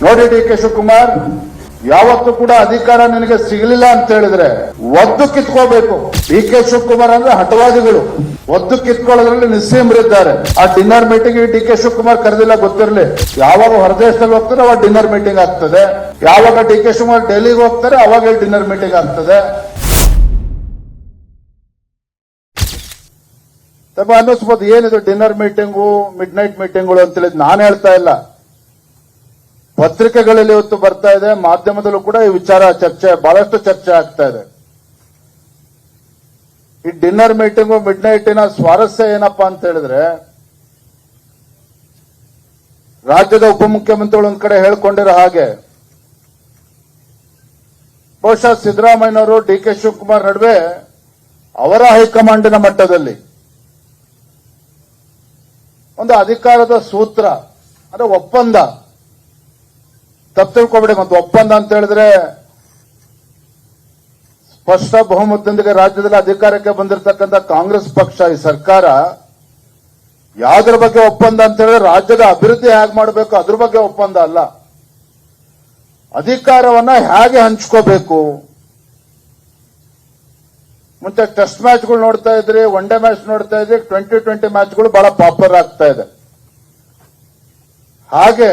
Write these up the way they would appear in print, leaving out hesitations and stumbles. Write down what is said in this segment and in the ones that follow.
ನೋಡಿ D K Shivakumar, ಯಾವತ್ತೂ ಕೂಡ ಅಧಿಕಾರ ನಿನಗೆ ಸಿಗಲಿಲ್ಲ ಅಂತ ಹೇಳಿದ್ರೆ ಒದ್ದು ಕಿತ್ಕೋಬೇಕು. ಡಿ ಕೆ ಶಿವಕುಮಾರ್ ಅಂದ್ರೆ ಹಠವಾದಿಗಳು, ಒದ್ದು ಕಿತ್ಕೊಳ್ಳೋದ್ರಲ್ಲಿ ನಿಸ್ಸೀಮರಿದ್ದಾರೆ. ಆ dinner meeting D K Shivakumar ಕರೆದಿಲ್ಲ ಗೊತ್ತಿರಲಿ. ಯಾವಾಗ ಹೊರದೇಶದಲ್ಲಿ ಹೋಗ್ತಾರೆ ಅವಾಗ ಡಿನ್ನರ್ ಮೀಟಿಂಗ್ ಆಗ್ತದೆ, ಯಾವಾಗ ಡಿ ಕೆ ಶಿವಕುಮಾರ್ ಡೆಲ್ಲಿಗೆ ಹೋಗ್ತಾರೆ ಅವಾಗ ಡಿನ್ನರ್ ಮೀಟಿಂಗ್ ಆಗ್ತದೆ. ಅನ್ನಿಸ್ಬೋದು ಏನಿದು ಡಿನ್ನರ್ ಮೀಟಿಂಗು ಮಿಡ್ ನೈಟ್ ಮೀಟಿಂಗ್ಗಳು ಅಂತ ಹೇಳಿದ್ ನಾನು ಹೇಳ್ತಾ ಇಲ್ಲ. ಪತ್ರಿಕೆಗಳಲ್ಲಿ ಇವತ್ತು ಬರ್ತಾ ಇದೆ, ಮಾಧ್ಯಮದಲ್ಲೂ ಕೂಡ ಈ ವಿಚಾರ ಬಹಳಷ್ಟು ಚರ್ಚೆ ಆಗ್ತಾ ಇದೆ. ಈ ಡಿನ್ನರ್ ಮೀಟಿಂಗು ಮಿಡ್ ನೈಟಿನ ಸ್ವಾರಸ್ಯ ಏನಪ್ಪಾ ಅಂತ ಹೇಳಿದ್ರೆ, ರಾಜ್ಯದ ಉಪಮುಖ್ಯಮಂತ್ರಿಗಳು ಒಂದ್ ಕಡೆ ಹೇಳ್ಕೊಂಡಿರೋ ಹಾಗೆ ಬಹುಶಃ ಸಿದ್ದರಾಮಯ್ಯನವರು ಡಿ ಕೆ ಶಿವಕುಮಾರ್ ನಡುವೆ ಅವರ ಹೈಕಮಾಂಡಿನ ಮಟ್ಟದಲ್ಲಿ ಒಂದು ಅಧಿಕಾರದ ಸೂತ್ರ ಅಂದ್ರೆ ಒಪ್ಪಂದ, ತಪ್ಪು ತಿಳ್ಕೊಬೇಡಿ. ಮತ್ತು ಒಪ್ಪಂದ ಅಂತ ಹೇಳಿದ್ರೆ ಸ್ಪಷ್ಟ ಬಹುಮತದೊಂದಿಗೆ ರಾಜ್ಯದಲ್ಲಿ ಅಧಿಕಾರಕ್ಕೆ ಬಂದಿರತಕ್ಕಂಥ ಕಾಂಗ್ರೆಸ್ ಪಕ್ಷ, ಈ ಸರ್ಕಾರ ಯಾವುದರ ಬಗ್ಗೆ ಒಪ್ಪಂದ ಅಂತ ಹೇಳಿದ್ರೆ ರಾಜ್ಯದ ಅಭಿವೃದ್ಧಿ ಹೇಗೆ ಮಾಡಬೇಕು ಅದ್ರ ಬಗ್ಗೆ ಒಪ್ಪಂದ ಅಲ್ಲ. ಅಧಿಕಾರವನ್ನ ಹೇಗೆ ಹಂಚ್ಕೋಬೇಕು. ಮುಂಚೆ ಟೆಸ್ಟ್ ಮ್ಯಾಚ್ಗಳು ನೋಡ್ತಾ ಇದ್ರಿ, ಒನ್ ಡೇ ಮ್ಯಾಚ್ ನೋಡ್ತಾ ಇದ್ರಿ, 2020 ಮ್ಯಾಚ್ಗಳು ಬಹಳ ಪಾಪ್ಯುಲರ್ ಆಗ್ತಾ ಇದೆ. ಹಾಗೆ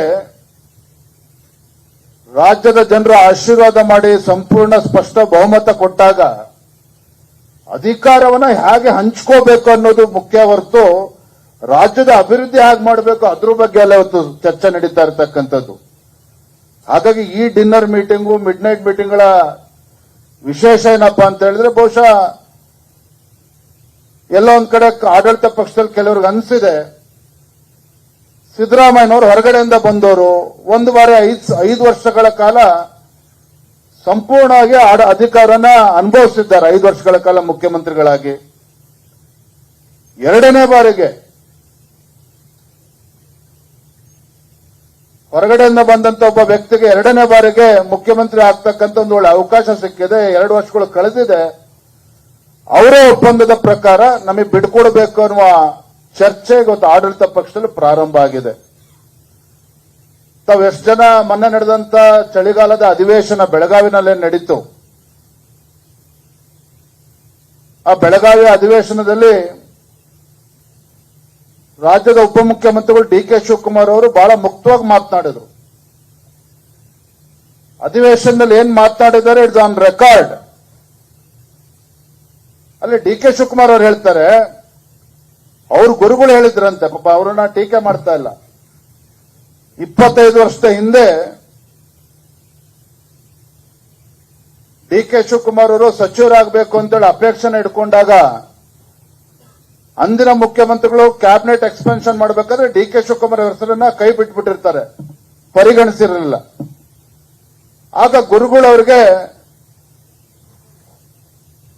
ರಾಜ್ಯದ ಜನರು ಆಶೀರ್ವಾದ ಮಾಡಿ ಸಂಪೂರ್ಣ ಸ್ಪಷ್ಟ ಬಹುಮತ ಕೊಟ್ಟಾಗ ಅಧಿಕಾರವನ್ನ ಹೇಗೆ ಹಂಚ್ಕೋಬೇಕು ಅನ್ನೋದು ಮುಖ್ಯ ಹೊರತು ರಾಜ್ಯದ ಅಭಿವೃದ್ಧಿ ಹೇಗೆ ಮಾಡಬೇಕು ಅದ್ರ ಬಗ್ಗೆ ಎಲ್ಲ ಇವತ್ತು ಚರ್ಚೆ ನಡೀತಾ ಇರತಕ್ಕಂಥದ್ದು. ಹಾಗಾಗಿ ಈ ಡಿನ್ನರ್ ಮೀಟಿಂಗು ಮಿಡ್ ನೈಟ್ ಮೀಟಿಂಗ್ಗಳ ವಿಶೇಷ ಏನಪ್ಪಾ ಅಂತ ಹೇಳಿದ್ರೆ, ಬಹುಶಃ ಎಲ್ಲ ಒಂದ್ ಕಡೆ ಆಡಳಿತ ಪಕ್ಷದಲ್ಲಿ ಕೆಲವ್ರಿಗೆ ಅನ್ಸಿದೆ, ಸಿದ್ದರಾಮಯ್ಯನವರು ಹೊರಗಡೆಯಿಂದ ಬಂದವರು ಒಂದು ಬಾರಿ 5 ವರ್ಷಗಳ ಕಾಲ ಸಂಪೂರ್ಣವಾಗಿ ಅಧಿಕಾರನ ಅನುಭವಿಸಿದ್ದಾರೆ. 5 ವರ್ಷಗಳ ಕಾಲ ಮುಖ್ಯಮಂತ್ರಿಗಳಾಗಿ ಎರಡನೇ ಬಾರಿಗೆ ಹೊರಗಡೆಯಿಂದ ಬಂದಂತ ಒಬ್ಬ ವ್ಯಕ್ತಿಗೆ ಎರಡನೇ ಬಾರಿಗೆ ಮುಖ್ಯಮಂತ್ರಿ ಆಗ್ತಕ್ಕಂಥ ಒಂದು ಒಳ್ಳೆ ಅವಕಾಶ ಸಿಕ್ಕಿದೆ. 2 ವರ್ಷಗಳು ಕಳೆದಿದೆ. ಅವರೇ ಒಪ್ಪಂದದ ಪ್ರಕಾರ ನಮಗೆ ಬಿಡ್ಕೊಡ್ಬೇಕು ಅನ್ನುವ ಚರ್ಚೆ ಇವತ್ತು ಆಡಳಿತ ಪಕ್ಷದಲ್ಲಿ ಪ್ರಾರಂಭ ಆಗಿದೆ. ತಾವು ಎಷ್ಟು ಜನ ಮೊನ್ನೆ ನಡೆದಂತ ಚಳಿಗಾಲದ ಅಧಿವೇಶನ ಬೆಳಗಾವಿನಲ್ಲೇ ನಡೀತು. ಆ ಬೆಳಗಾವಿ ಅಧಿವೇಶನದಲ್ಲಿ ರಾಜ್ಯದ ಉಪಮುಖ್ಯಮಂತ್ರಿಗಳು ಡಿ ಕೆ ಶಿವಕುಮಾರ್ ಅವರು ಬಹಳ ಮುಕ್ತವಾಗಿ ಮಾತನಾಡಿದರು. ಅಧಿವೇಶನದಲ್ಲಿ ಏನ್ ಮಾತನಾಡಿದ್ದಾರೆ ಇಟ್ಸ್ ಆನ್ ರೆಕಾರ್ಡ್. ಅಲ್ಲಿ ಡಿ ಕೆ ಶಿವಕುಮಾರ್ ಅವರು ಹೇಳ್ತಾರೆ, ಅವ್ರ ಗುರುಗಳು ಹೇಳಿದ್ರಂತೆ, ಪಾಪ ಅವ್ರನ್ನ ಟೀಕೆ ಮಾಡ್ತಾ ಇಲ್ಲ. 25 ವರ್ಷದ ಹಿಂದೆ ಡಿ ಕೆ ಶಿವಕುಮಾರ್ ಅವರು ಸಚಿವರಾಗಬೇಕು ಅಂತೇಳಿ ಅಪೇಕ್ಷೆನ ಇಟ್ಕೊಂಡಾಗ ಅಂದಿನ ಮುಖ್ಯಮಂತ್ರಿಗಳು ಕ್ಯಾಬಿನೆಟ್ ಎಕ್ಸ್ಪೆನ್ಷನ್ ಮಾಡಬೇಕಾದ್ರೆ ಡಿ ಕೆ ಶಿವಕುಮಾರ್ ಹೆಸರನ್ನ ಕೈ ಬಿಟ್ಬಿಟ್ಟಿರ್ತಾರೆ, ಪರಿಗಣಿಸಿರಲಿಲ್ಲ. ಆಗ ಗುರುಗಳು ಅವರಿಗೆ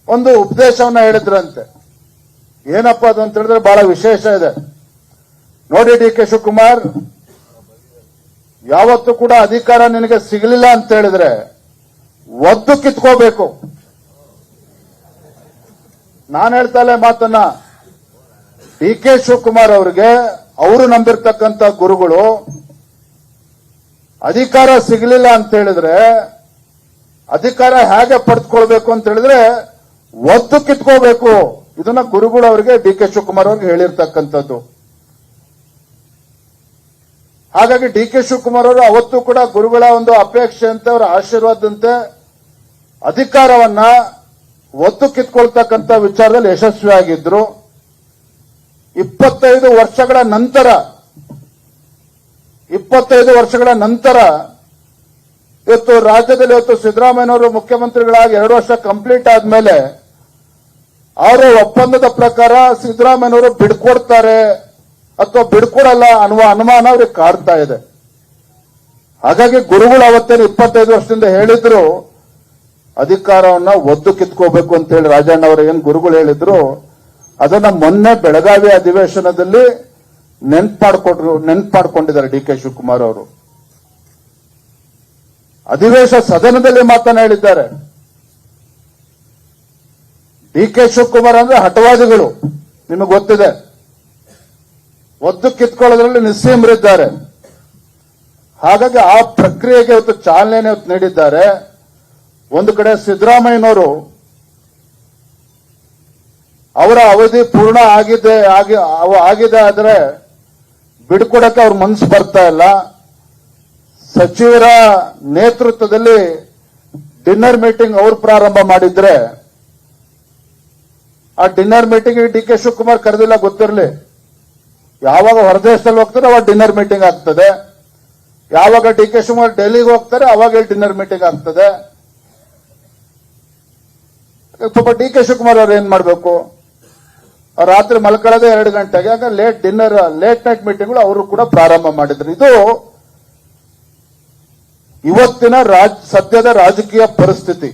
ಒಂದು ಉಪದೇಶವನ್ನ ಹೇಳಿದ್ರಂತೆ. ಏನಪ್ಪ ಅದು ಅಂತ ಹೇಳಿದ್ರೆ ಬಹಳ ವಿಶೇಷ ಇದೆ. ನೋಡಿ ಡಿ ಕೆ ಶಿವಕುಮಾರ್, ಯಾವತ್ತೂ ಕೂಡ ಅಧಿಕಾರ ನಿನಗೆ ಸಿಗಲಿಲ್ಲ ಅಂತ ಹೇಳಿದ್ರೆ ಒದ್ದು ಕಿತ್ಕೋಬೇಕು. ನಾನು ಹೇಳ್ತಾ ಇಲ್ಲ ಮಾತನ್ನ. ಡಿ ಕೆ ಶಿವಕುಮಾರ್ ಅವರಿಗೆ ಅವರು ನಂಬಿರ್ತಕ್ಕಂಥ ಗುರುಗಳು ಅಧಿಕಾರ ಸಿಗಲಿಲ್ಲ ಅಂತ ಹೇಳಿದ್ರೆ ಅಧಿಕಾರ ಹೇಗೆ ಪಡೆದುಕೊಳ್ಬೇಕು ಅಂತ ಹೇಳಿದ್ರೆ ಒದ್ದು ಕಿತ್ಕೋಬೇಕು. ಇದನ್ನ ಗುರುಗಳು ಅವರಿಗೆ ಡಿ ಕೆ ಶಿವಕುಮಾರ್ ಅವ್ರಿಗೆ ಹೇಳಿರ್ತಕ್ಕಂಥದ್ದು. ಹಾಗಾಗಿ ಡಿ ಕೆ ಶಿವಕುಮಾರ್ ಅವರು ಅವತ್ತು ಕೂಡ ಗುರುಗಳ ಒಂದು ಅಪೇಕ್ಷೆಯಂತೆ ಅವರ ಆಶೀರ್ವಾದಂತೆ ಅಧಿಕಾರವನ್ನ ಒತ್ತು ಕಿತ್ಕೊಳ್ತಕ್ಕಂಥ ವಿಚಾರದಲ್ಲಿ ಯಶಸ್ವಿಯಾಗಿದ್ರು. 25 ವರ್ಷಗಳ ನಂತರ ಇವತ್ತು ರಾಜ್ಯದಲ್ಲಿ ಇವತ್ತು ಸಿದ್ದರಾಮಯ್ಯನವರು ಮುಖ್ಯಮಂತ್ರಿಗಳಾಗಿ 2 ವರ್ಷ ಕಂಪ್ಲೀಟ್ ಆದ್ಮೇಲೆ ಅವರ ಒಪ್ಪಂದದ ಪ್ರಕಾರ ಸಿದ್ದರಾಮಯ್ಯನವರು ಬಿಡ್ಕೊಡ್ತಾರೆ ಅಥವಾ ಬಿಡ್ಕೊಡಲ್ಲ ಅನ್ನುವ ಅನುಮಾನ ಅವ್ರಿಗೆ ಕಾಡ್ತಾ ಇದೆ. ಹಾಗಾಗಿ ಗುರುಗಳು ಅವತ್ತೇನು 25 ವರ್ಷದಿಂದ ಹೇಳಿದ್ರು ಅಧಿಕಾರವನ್ನ ಒದ್ದು ಕಿತ್ಕೋಬೇಕು ಅಂತ ಹೇಳಿ ರಾಜಣ್ಣ ಅವರು ಏನ್ ಗುರುಗಳು ಹೇಳಿದ್ರು ಅದನ್ನ ಮೊನ್ನೆ ಬೆಳಗಾವಿ ಅಧಿವೇಶನದಲ್ಲಿ ನೆನ್ಪು ಮಾಡ್ಕೊಂಡಿದ್ದಾರೆ ಡಿ ಕೆ ಶಿವಕುಮಾರ್ ಅವರು. ಸದನದಲ್ಲಿ ಮಾತನಾಡಿದ್ದಾರೆ. ಡಿ ಕೆ ಶಿವಕುಮಾರ್ ಅಂದ್ರೆ ಹಠವಾದಿಗಳು, ನಿಮಗೆ ಗೊತ್ತಿದೆ. ಒದ್ದು ಕಿತ್ಕೊಳ್ಳೋದ್ರಲ್ಲಿ ನಿಸ್ಸೀಮರಿದ್ದಾರೆ. ಹಾಗಾಗಿ ಆ ಪ್ರಕ್ರಿಯೆಗೆ ಇವತ್ತು ಚಾಲನೆ ನೀಡಿದ್ದಾರೆ. ಒಂದು ಕಡೆ ಸಿದ್ದರಾಮಯ್ಯನವರು ಅವರ ಅವಧಿ ಪೂರ್ಣ ಆಗಿದೆ ಆದ್ರೆ ಬಿಡ್ಕೊಡಕ್ಕೆ ಅವ್ರ ಮನಸ್ಸು ಬರ್ತಾ ಇಲ್ಲ. ಸಚಿವರ ನೇತೃತ್ವದಲ್ಲಿ ಡಿನ್ನರ್ ಮೀಟಿಂಗ್ ಅವರು ಪ್ರಾರಂಭ ಮಾಡಿದ್ರೆ ಆ dinner meeting D K Shivakumar ಕರೆದಿಲ್ಲ ಗೊತ್ತಿರಲಿ. ಯಾವಾಗ ಹೊರದೇಶದಲ್ಲಿ ಹೋಗ್ತಾರೆ ಅವಾಗ ಡಿನ್ನರ್ ಮೀಟಿಂಗ್ ಆಗ್ತದೆ, ಯಾವಾಗ ಡಿ ಕೆ ಶಿವಕುಮಾರ್ ಡೆಲ್ಲಿಗೆ ಹೋಗ್ತಾರೆ ಅವಾಗ ಡಿನ್ನರ್ ಮೀಟಿಂಗ್ ಆಗ್ತದೆ. ಪಾಪ ಡಿ ಕೆ ಶಿವಕುಮಾರ್ ಅವ್ರು ಏನ್ ಮಾಡ್ಬೇಕು, ರಾತ್ರಿ ಮಲ್ಕೊಳ್ಳೋದೇ 2 ಗಂಟೆಗೆ. ಆಗ ಲೇಟ್ ನೈಟ್ ಮೀಟಿಂಗ್ಗಳು ಅವರು ಕೂಡ ಪ್ರಾರಂಭ ಮಾಡಿದ್ರು. ಇದು ಇವತ್ತಿನ ಸದ್ಯದ ರಾಜಕೀಯ ಪರಿಸ್ಥಿತಿ.